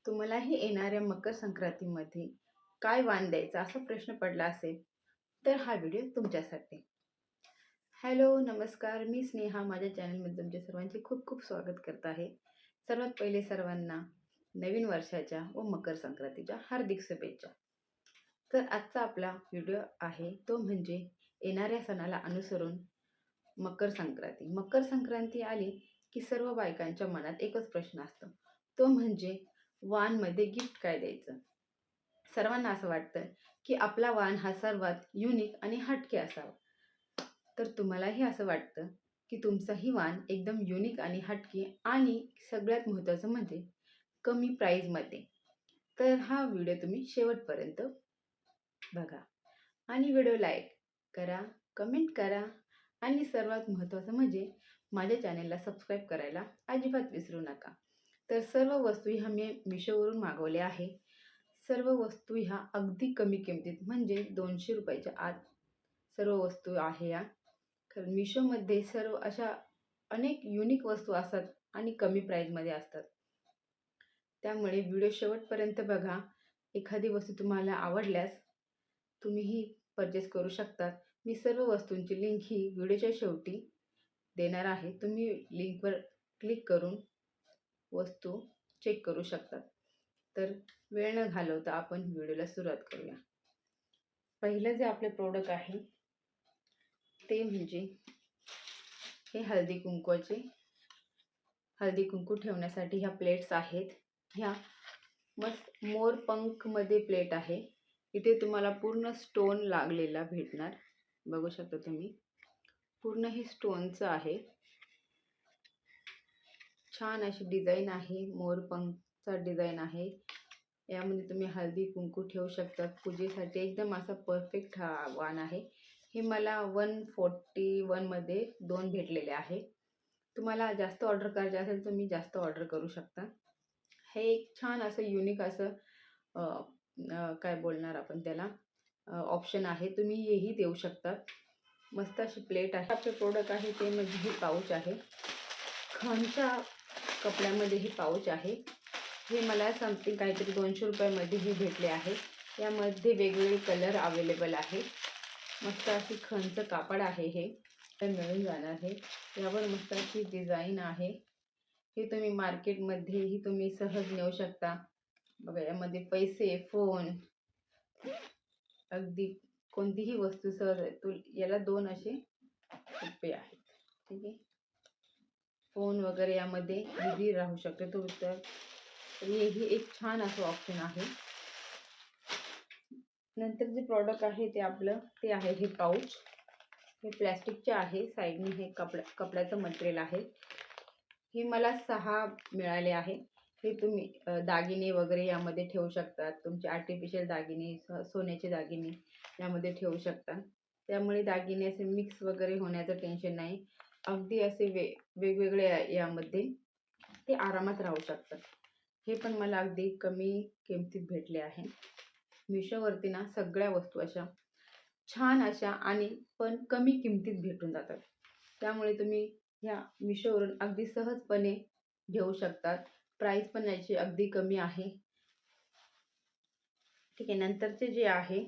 तुम्हालाही येणाऱ्या मकर संक्रांतीमध्ये काय वाण द्यायचा असा प्रश्न पडला असेल तर हा व्हिडिओ तुमच्यासाठी. हॅलो, नमस्कार. मी स्नेहा. माझ्या चॅनलमध्ये तुमचे सर्वांचे खूप खूप स्वागत करत आहे. सर्वात पहिले सर्वांना नवीन वर्षाच्या व मकर संक्रांतीच्या हार्दिक शुभेच्छा. तर आजचा आपला व्हिडिओ आहे तो म्हणजे येणाऱ्या सणाला अनुसरून मकर संक्रांती. मकर संक्रांती आली की सर्व बायकांच्या मनात एकच प्रश्न असतो, तो म्हणजे वाणमध्ये गिफ्ट काय द्यायचं. सर्वांना असं वाटतं की आपला वाण हा सर्वात युनिक आणि हटके असावा. तर तुम्हालाही असं वाटतं की तुमचाही वाण एकदम युनिक आणि हटके आणि सगळ्यात महत्त्वाचं म्हणजे कमी प्राईजमध्ये. तर हा व्हिडिओ तुम्ही शेवटपर्यंत बघा आणि व्हिडिओ लाईक करा, कमेंट करा आणि सर्वात महत्त्वाचं म्हणजे माझ्या चॅनलला सबस्क्राईब करायला अजिबात विसरू नका. तर सर्व वस्तू ह्या मी मिशोवरून मागवल्या आहे. सर्व वस्तू ह्या अगदी कमी किमतीत म्हणजे 200 रुपयाच्या आत सर्व वस्तू आहे या. कारण मिशोमध्ये सर्व अशा अनेक युनिक वस्तू असतात आणि कमी प्राईजमध्ये असतात. त्यामुळे व्हिडिओ शेवटपर्यंत बघा. एखादी वस्तू तुम्हाला आवडल्यास तुम्हीही परचेस करू शकता. मी सर्व वस्तूंची लिंक ही व्हिडिओच्या शेवटी देणार आहे. तुम्ही लिंकवर क्लिक करून वस्तू चेक करू शकता. तर वेळ न घालवता आपण व्हिडिओला सुरुवात करूया. पहिलं जे आपले प्रोडक्ट आहे ते म्हणजे हे हळदी कुंकू ठेवण्यासाठी ह्या प्लेट्स आहेत. ह्या मस्त मोरपंखमध्ये प्लेट आहे. इथे तुम्हाला पूर्ण स्टोन लागलेला भेटणार. बघू शकता तुम्ही, पूर्ण हे स्टोनचं आहे. छान अशी डिझाईन आहे, मोरपंखचा डिझाईन आहे. यामध्ये तुम्ही हळदी कुंकू ठेवू शकता पूजेसाठी. एकदम असा परफेक्ट हा वाण आहे. हे मला 141 मध्ये 2 भेटलेले आहे. तुम्हाला जास्त ऑर्डर करायचे असेल तर तुम्ही जास्त ऑर्डर करू शकता. हे एक छान असं युनिक असं काय बोलणार आपण त्याला ऑप्शन आहे. तुम्ही हेही देऊ शकता. मस्त अशी प्लेट आहे. आपले प्रोडक्ट आहे ते म्हणजे हे पाऊच आहे. खणच्या कपड्यामध्ये हे पाऊच आहे. हे मला समथिंग काहीतरी 200 रुपयामध्ये हे भेटले आहे. यामध्ये वेगवेगळे कलर अवेलेबल आहे. मस्त अशी खणचं कापड आहे. हे मिळून जाणार आहे. यावर मस्त अशी डिझाईन आहे. हे तुम्ही मार्केटमध्येही तुम्ही सहज नेऊ शकता. बघा, यामध्ये पैसे, फोन, अगदी कोणतीही वस्तू सहज याला 2 असे टप्पे आहेत. ठीक आहे. फोन वगैरे यामध्ये इझी राहू शकते. तर हे एक छान असं ऑप्शन आहे. नंतर जे प्रॉडक्ट आहे ते आहे हे पाऊच. हे प्लॅस्टिकचे आहे. साईडने हे कपड्याचं मटेरियल आहे. हे मला 6 मिळाले आहे. हे तुम्ही दागिने वगैरे यामध्ये ठेवू शकता. तुमचे आर्टिफिशियल दागिने, सोन्याचे दागिने यामध्ये ठेवू शकता. त्यामुळे दागिने असे मिक्स वगैरे होण्याचं टेन्शन नाही. अगदी असे वेगवेगळे यामध्ये ते आरामात राहू शकतात. हे पण मला अगदी कमी किमतीत भेटले आहे. मिशोवरती ना सगळ्या वस्तू अशा छान अशा आणि पण कमी किमतीत भेटून जातात. त्यामुळे तुम्ही ह्या मिशोवरून अगदी सहजपणे घेऊ शकतात. प्राईस पण याची अगदी कमी आहे. ठीक आहे. नंतरचे जे आहे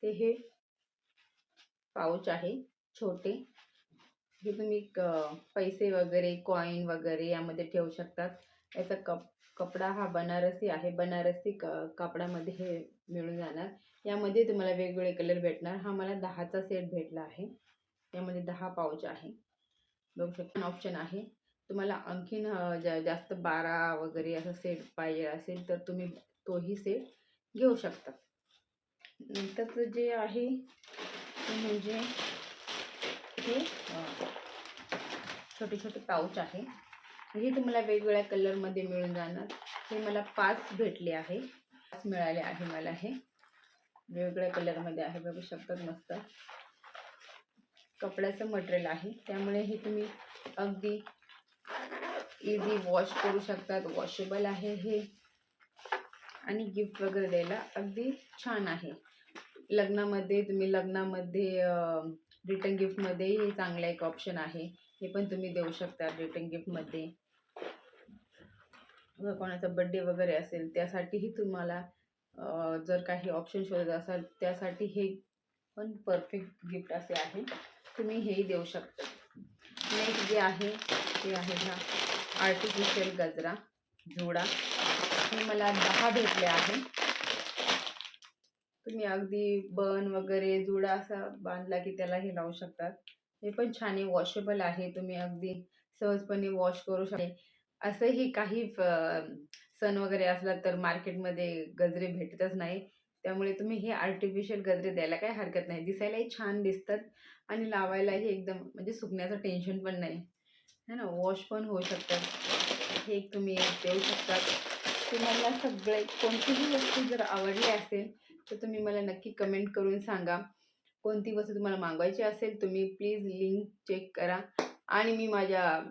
ते हे पाऊच आहे छोटे. हे तुम्ही पैसे वगैरे, कॉईन वगैरे यामध्ये ठेवू शकतात. याचा कपडा हा बनारसी आहे. बनारसी कापडामध्ये हे मिळून जाणार. यामध्ये तुम्हाला वेगवेगळे कलर भेटणार. हा मला 10चा सेट भेटला आहे. यामध्ये 10 पाऊच आहे. बघू शकता ऑप्शन आहे. तुम्हाला आणखीन जास्त 12 वगैरे असं सेट पाहिजे असेल तर तुम्ही तोही सेट घेऊ शकता. नंतरचं जे आहे ते म्हणजे हे छोटे छोटे पाऊच आहे. हे तुम्हाला वेगवेगळ्या कलरमध्ये मिळून जाणार. हे मला 5 भेटले आहे. 5 मिळाले आहे मला. हे वेगवेगळ्या कलरमध्ये आहे. बघू शकतात. मस्त कपड्याचं मटेरियल आहे. त्यामुळे हे तुम्ही अगदी इझी वॉश करू शकतात. वॉशेबल आहे हे आणि गिफ्ट वगैरे द्यायला अगदी छान आहे. लग्नामध्ये रिटर्न गिफ्टमध्ये हे चांगलं एक ऑप्शन आहे. हे पण तुम्ही देऊ शकता रिटर्न गिफ्टमध्ये. जर कोणाचा बड्डे वगैरे असेल त्यासाठीही तुम्हाला जर काही ऑप्शन शोधत असाल त्यासाठी हे पण परफेक्ट गिफ्ट असे आहे, तुम्ही हेही देऊ शकता. नेक्स्ट जे आहे ते आहे हा आर्टिफिशियल गजरा जोडा. हे मला 10 भेटले आहे. तुम्ही अगदी बन वगैरे जुडा असा बांधला की त्याला हे लावू शकतात. हे पण छान आहे, वॉशेबल आहे. तुम्ही अगदी सहजपणे वॉश करू शकता. असंही काही सण वगैरे असला तर मार्केटमध्ये गजरे भेटतच नाही. त्यामुळे तुम्ही हे आर्टिफिशियल गजरे द्यायला काही हरकत नाही. दिसायलाही छान दिसतात आणि लावायलाही एकदम म्हणजे सुकण्याचं टेन्शन पण नाही. है ना? वॉश पण होऊ शकतात. हे एक तुम्ही देऊ शकतात. तुम्हाला सगळे कोणतीही वस्तू जर आवडली असेल तर तुम्ही मला नक्की कमेंट करून सांगा. कोणती वस्तू तुम्हाला मागवायची असेल तुम्ही प्लीज लिंक चेक करा. आणि मी माझ्या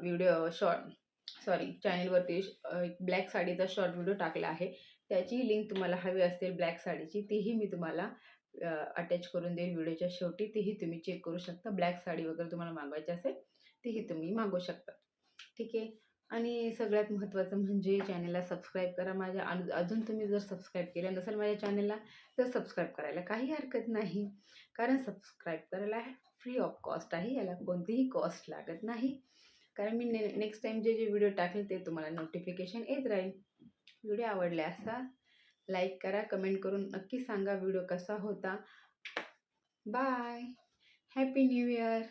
चॅनलवरती एक ब्लॅक साडीचा शॉर्ट व्हिडिओ टाकला आहे. त्याची लिंक तुम्हाला हवी असेल ब्लॅक साडीची, तीही मी तुम्हाला अटॅच करून देईन व्हिडिओच्या शेवटी. तीही तुम्ही चेक करू शकता. ब्लॅक साडी वगैरे तुम्हाला मागवायची असेल तीही तुम्ही मागवू शकता. ठीक आहे. आणि सगळ्यात महत्त्वाचं म्हणजे चॅनलला सबस्क्राईब करा. अजून तुम्ही जर सबस्क्राईब केलं नसेल माझ्या चॅनलला तर सबस्क्राईब करायला काही हरकत नाही. कारण सबस्क्राईब करायला फ्री ऑफ कॉस्ट आहे. याला कोणतीही कॉस्ट लागत नाही. कारण मी नेक्स्ट टाईम जे व्हिडिओ टाकेल ते तुम्हाला नोटिफिकेशन येत राहील. व्हिडिओ आवडला असा लाईक करा, कमेंट करून नक्की सांगा व्हिडिओ कसा होता. बाय. Happy new year.